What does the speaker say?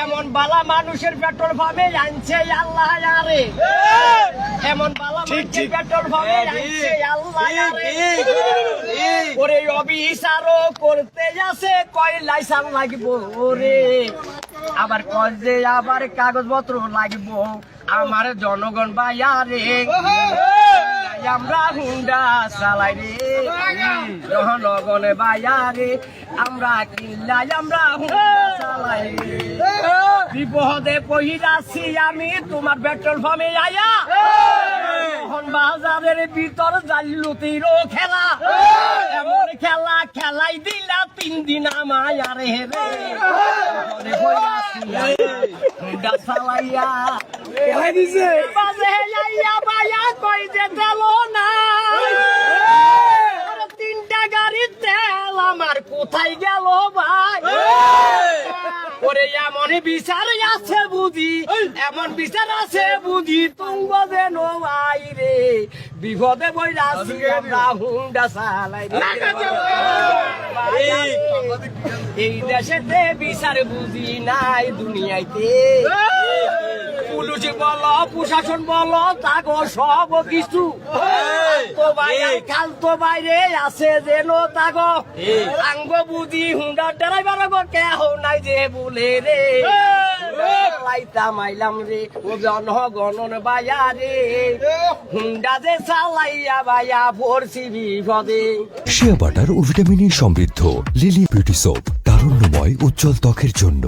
এমন বালা মানুষের পেট্রোল পাবে আনছে আল্লাহ আরে, এমন বালা মানুষের পেট্রোল পাবে আনছে আল্লাহ আরে। ওরে অবিচারও করতে যাচ্ছে কয় লাইসেন্স লাগবো ওরে, আবার কয় যে আবার কাগজপত্র লাগবো আমার জনগণ বাইরে। আমরা হুন্ডা চালাই রে জনগণে বাইরে, আমরা কিনলাই আমরা হুন্ডা চালাই রে। বিপদে পহিরাছি আমি তোমার পেট্রোল পাম্পে আয়া, এখন বাজারের ভিতর জাল্লুতিরও খেলা, এমন খেলা খেলাই দিলা 3 দিন আমায় আরে রে। হুন্ডা চালাইয়া বাজে যাইয়া বায়া কই যে তেল নাই, 3টা গাড়ির তেল আমার কোথায় গেল ভাই। ওরে এমন বিচার আছে বুঝি, এমন বিচার আছে বুঝি তুঙ্গ যেন ভাই রে, বিপদে বইরাছি আমরা হুন্ডা চালাই রে। এই দেশেতে বিচার বুঝি নাই দুনিয়াইতে, পুলিশ বলো প্রশাসন বলো তাগো সব কিছু তো ভাই কাল তো বাইরে আছে যেন তাগো আঙ্গ বুঝি হুন্ডা ড্রাইভার গো কেহ নাই যে বলে রে। লাইতা মাইলাম রে ও জনগণন বায়া রে, হুন্ডা যে চালাইয়া বায়া পড়ছি বিপদে। শিয়া বাটার ও ভিটামিন ই সমৃদ্ধ লিলি বিউটি সোপ, তারুণ্যময় উজ্জ্বল ত্বকের জন্য।